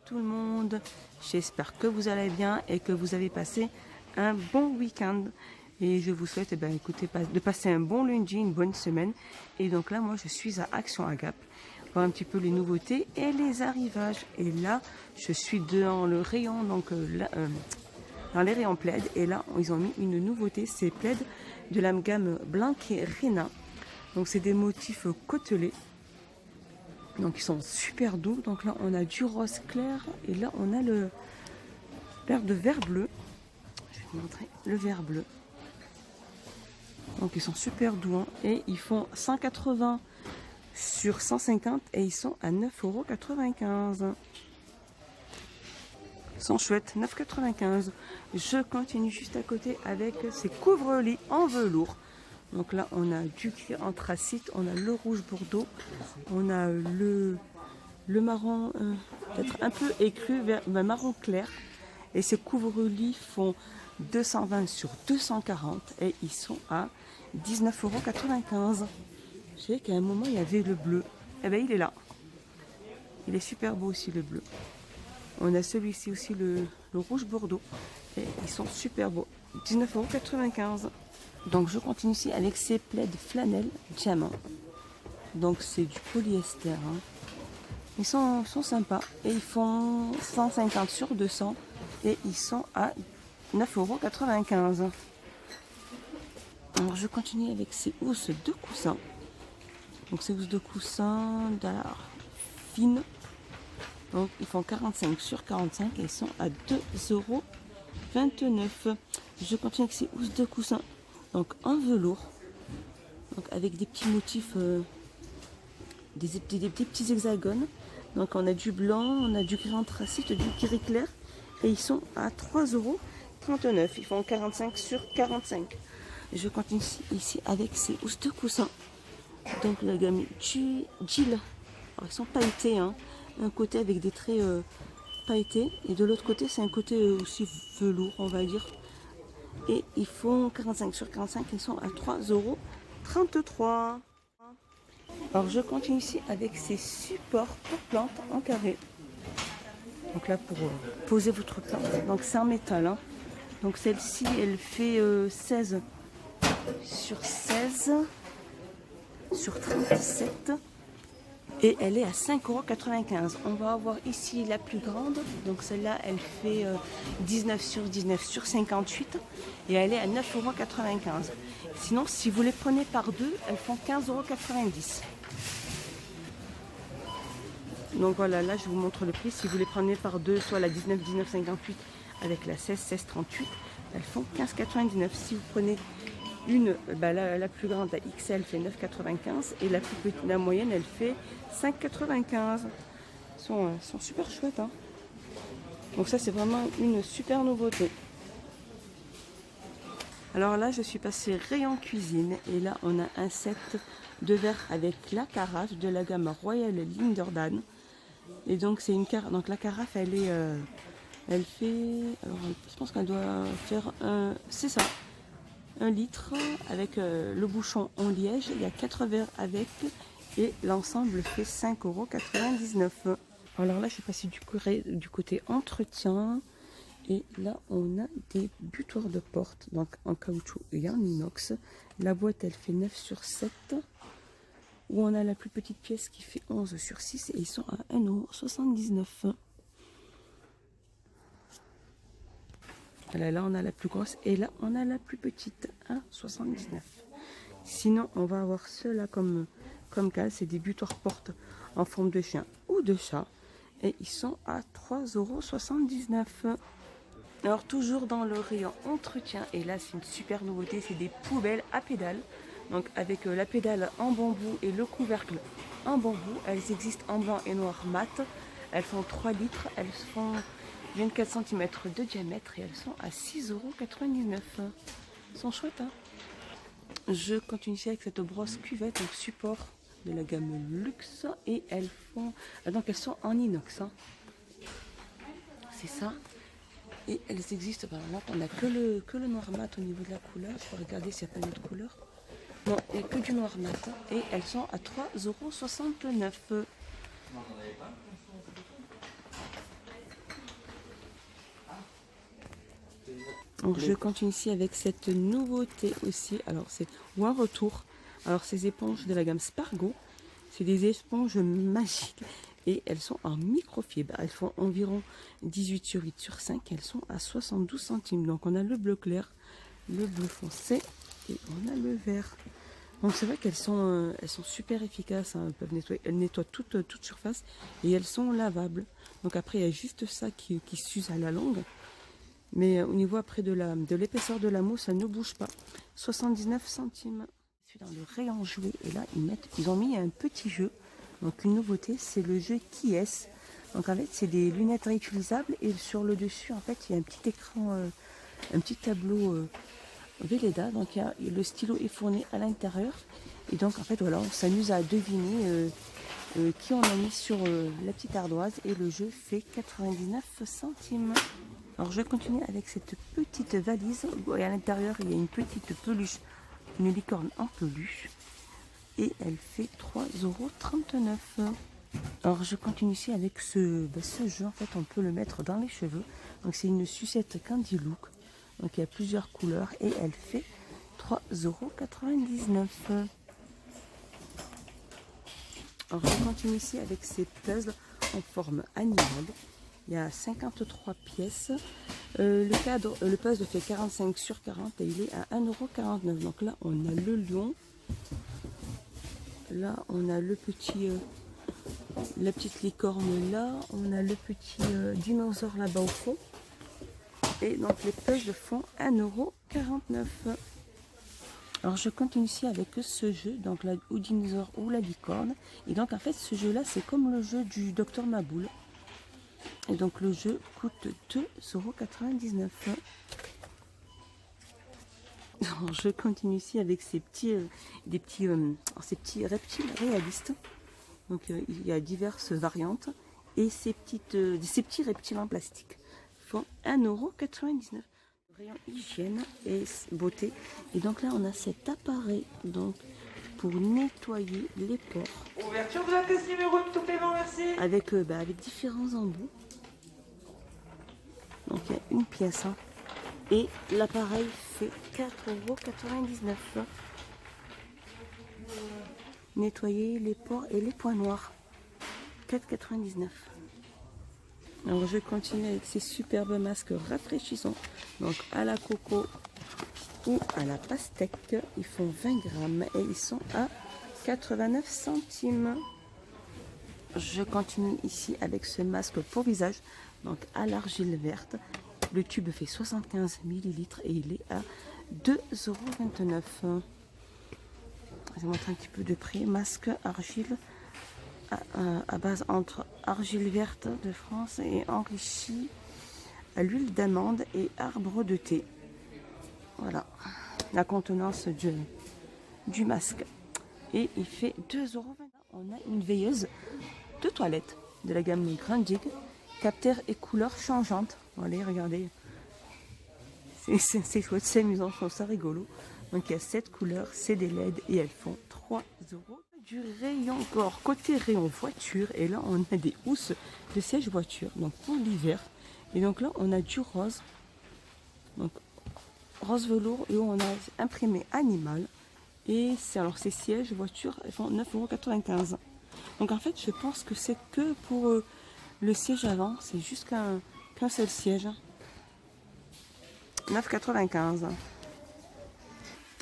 tout le monde, j'espère que vous allez bien et que vous avez passé un bon week-end. Et je vous souhaite écoutez, de passer un bon lundi, une bonne semaine. Et donc là, moi, je suis à Action Agap, voir un petit peu les nouveautés et les arrivages. Et là, je suis dans le rayon, donc dans les rayons plaid. Et là, ils ont mis une nouveauté, c'est plaid de la gamme Blanc et Rena. Donc c'est des motifs côtelés. Donc ils sont super doux. Donc là, on a du rose clair et là, on a le l'air de vert bleu. Je vais vous montrer le vert bleu. Donc ils sont super doux, hein. Et ils font 180 sur 150 et ils sont à 9,95 €. Ils sont chouettes, 9,95 €. Je continue juste à côté avec ces couvre-lits en velours. Donc là on a du gris anthracite, on a le rouge bordeaux, on a le marron peut-être un peu écru, marron clair. Et ces couvre-lits font 220 sur 240 et ils sont à 19,95 €. Je sais qu'à un moment il y avait le bleu. Eh bien il est là. Il est super beau aussi le bleu. On a celui-ci aussi, le rouge bordeaux. Et ils sont super beaux. 19,95 €. Donc je continue ici avec ces plaids flanelle diamant. Donc c'est du polyester, hein. Ils sont sympas. Et ils font 150 sur 200. Et ils sont à 9,95 €. Alors je continue avec ces housses de coussin. Donc ces housses de coussin d'art fines. Donc ils font 45 sur 45 et ils sont à 2,29 €. Je continue avec ces housses de coussin. Donc en velours. Donc avec des petits motifs, des petits hexagones. Donc on a du blanc, on a du gris anthracite, du gris clair. Et ils sont à 3,39 €. Ils font 45 sur 45. Je continue ici avec ces housses de coussin. Donc la gamme Jill. Alors ils sont pailletés, hein. Un côté avec des traits pailletés. Et de l'autre côté, c'est un côté aussi velours, on va dire. Et ils font 45 sur 45. Ils sont à 3,33 €. Alors je continue ici avec ces supports pour plantes en carré. Donc là pour poser votre plante. Donc c'est en métal, hein. Donc celle-ci elle fait 16 sur 16 sur 37 et elle est à 5,95 €. On va avoir ici la plus grande. Donc celle-là elle fait 19 sur 19 sur 58 et elle est à 9,95 €. Sinon si vous les prenez par deux, elles font 15,90 €. Donc voilà, là je vous montre le prix. Si vous les prenez par deux, soit la 19,58 avec la 16,38, elles font 15,99 €. Si vous prenez une, la plus grande, la XL, fait 9,95 € et la plus petite, la moyenne, elle fait 5,95 €. Sont super chouettes, hein. Donc ça c'est vraiment une super nouveauté. Alors là je suis passée rayon cuisine et là on a un set de verre avec la carafe de la gamme Royal Linderdane. Et donc c'est une carafe. Donc la carafe elle est elle fait, alors je pense qu'elle doit faire c'est ça, 1 litre avec le bouchon en liège. Il y a 4 verres avec et l'ensemble fait 5,99 €. Alors là je suis passée du côté entretien et là on a des butoirs de porte, donc en caoutchouc et en inox. La boîte elle fait 9 sur 7. Où on a la plus petite pièce qui fait 11 sur 6 et ils sont à 1,79 €. Voilà, là on a la plus grosse et là on a la plus petite à 79 €. Sinon on va avoir ceux-là comme cale, c'est des butoirs porte en forme de chien ou de chat et ils sont à 3,79 €. Alors toujours dans le rayon entretien et là c'est une super nouveauté, c'est des poubelles à pédales. Donc avec la pédale en bambou et le couvercle en bambou. Elles existent en blanc et noir mat. Elles font 3 litres. Elles font 24 cm de diamètre et elles sont à 6,99 €. Elles sont chouettes, hein. Je continue ici avec cette brosse cuvette, donc support de la gamme Luxe. Et elles font... Donc elles sont en inox, hein. C'est ça. Et elles existent... Là, on n'a que le noir mat au niveau de la couleur. Je vais regarder s'il n'y a pas d'autre couleur. Non, il n'y a que du noir mat et elles sont à 3,69 €. Donc je continue ici avec cette nouveauté aussi. Alors c'est ou un retour. Alors ces éponges de la gamme Spargo, c'est des éponges magiques et elles sont en microfibre. Elles font environ 18 sur 8 sur 5. Elles sont à 72 centimes. Donc on a le bleu clair, le bleu foncé et on a le vert. Donc c'est vrai qu'elles sont super efficaces. Hein. Elles peuvent nettoyer, elles nettoient toute surface et elles sont lavables. Donc après il y a juste ça qui s'use à la longue. Mais au niveau après de l'épaisseur de la mousse, ça ne bouge pas. 79 centimes. Je suis dans le rayon jouet et là ils ont mis un petit jeu. Donc une nouveauté, c'est le jeu Qui est-ce. Donc en fait c'est des lunettes réutilisables et sur le dessus en fait il y a un petit écran, un petit tableau Velleda. Donc le stylo est fourni à l'intérieur et donc en fait voilà on s'amuse à deviner qui on a mis sur la petite ardoise et le jeu fait 99 centimes. Alors je continue avec cette petite valise où à l'intérieur il y a une petite peluche, une licorne en peluche et elle fait 3,39 €. Alors je continue ici avec ce jeu, en fait on peut le mettre dans les cheveux. Donc c'est une sucette Candy Look, donc il y a plusieurs couleurs et elle fait 3,99 €. Alors je continue ici avec ces puzzles en forme animale. Il y a 53 pièces. Le puzzle fait 45 sur 40 et il est à 1,49 €. Donc là, on a le lion. Là, on a le petit, la petite licorne là. On a le petit dinosaure là-bas au fond. Et donc les puzzles font 1,49 €. Alors je continue ici avec ce jeu, donc la ou dinosaure ou la licorne. Et donc en fait, ce jeu-là, c'est comme le jeu du Docteur Maboul. Et donc le jeu coûte 2,99 €. Alors, je continue ici avec ces petits reptiles réalistes. Donc il y a diverses variantes. Et ces petits reptiles en plastique font 1,99 €. Rayon hygiène et beauté. Et donc là on a cet appareil donc pour nettoyer les pores. Ouverture de la caisse numéro de tout paiement, merci. Avec différents embouts. Donc il y a une pièce. Hein. Et l'appareil fait 4,99 €. Nettoyer les pores et les points noirs. 4,99 €. Alors je continue avec ces superbes masques rafraîchissants. Donc à la coco ou à la pastèque. Ils font 20 grammes et ils sont à 89 centimes. Je continue ici avec ce masque pour visage. Donc à l'argile verte. Le tube fait 75 ml et il est à 2,29 €. Je vous montre un petit peu de près. Masque argile à base entre argile verte de France et enrichi à l'huile d'amande et arbre de thé. Voilà la contenance du masque. Et il fait 2,20 €. On a une veilleuse de toilette de la gamme Grundig. Capteur et couleurs changeantes. Allez, regardez. C'est chouette, c'est amusant, je trouve ça rigolo. Donc il y a 7 couleurs, c'est des LED et elles font 3 €. Du rayon corps, côté rayon voiture. Et là, on a des housses de siège voiture, donc pour l'hiver. Et donc là, on a du rose. Donc rose velours et on a imprimé animal. Et alors ces sièges voiture, elles font 9,95 €. Donc en fait, je pense que c'est que pour le siège avant, c'est juste qu'un seul siège. 9,95 €.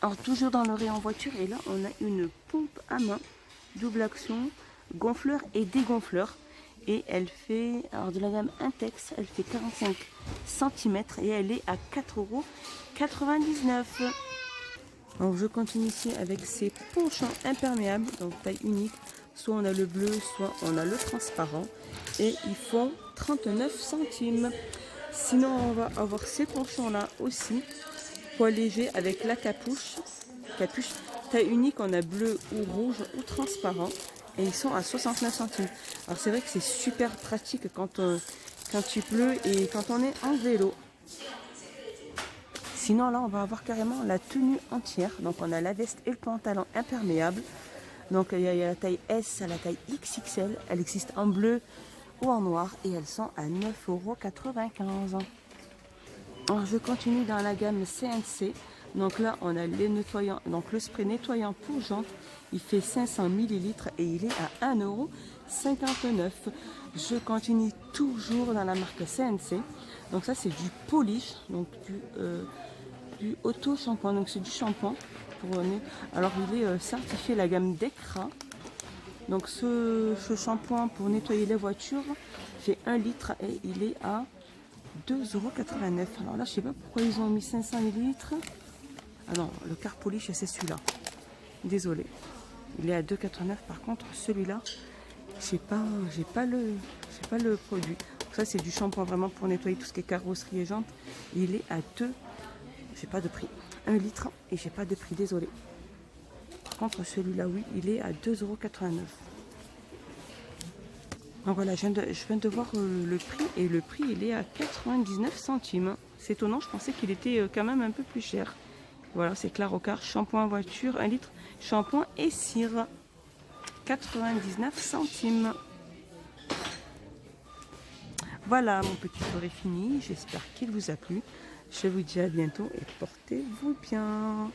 Alors toujours dans le rayon voiture, et là on a une pompe à main, double action, gonfleur et dégonfleur. Et elle fait, alors de la gamme Intex, elle fait 45 cm et elle est à 4,99 €. Alors je continue ici avec ces ponchants imperméables, donc taille unique. Soit on a le bleu, soit on a le transparent. Et ils font 39 centimes. Sinon on va avoir ces ponchants là aussi. Poids léger avec la capuche. Taille unique, on a bleu ou rouge ou transparent. Et ils sont à 69 centimes. Alors c'est vrai que c'est super pratique quand il pleut et quand on est en vélo. Sinon là on va avoir carrément la tenue entière. Donc on a la veste et le pantalon imperméable. Donc il y a la taille S à la taille XXL. Elle existe en bleu ou en noir et elles sont à 9,95 €. Alors, je continue dans la gamme CNC. Donc là, on a les nettoyants, donc le spray nettoyant pour jantes. Il fait 500 ml et il est à 1,59 €. Je continue toujours dans la marque CNC. Donc ça, c'est du polish, donc du auto shampoing. Donc c'est du shampoing pour alors il est certifié la gamme Decra. Donc ce shampoing pour nettoyer les voitures fait 1 litre et il est à 2,89 €. Alors là, je sais pas pourquoi ils ont mis 500 ml. Ah non, le car polish, c'est celui-là. Désolé. Il est à 2,89 €. Par contre, celui-là, j'ai pas le produit. Donc ça, c'est du shampoing vraiment pour nettoyer tout ce qui est carrosserie et jantes. Il est à 2, j'ai pas de prix. 1 litre et j'ai pas de prix, désolé. Par contre, celui-là, oui, il est à 2,89 €. Donc voilà, je viens de voir le prix et le prix, il est à 99 centimes. C'est étonnant, je pensais qu'il était quand même un peu plus cher. Voilà, c'est Clarocar, shampoing voiture, 1 litre, shampoing et cire, 99 centimes. Voilà, mon petit tour est fini. J'espère qu'il vous a plu. Je vous dis à bientôt et portez-vous bien.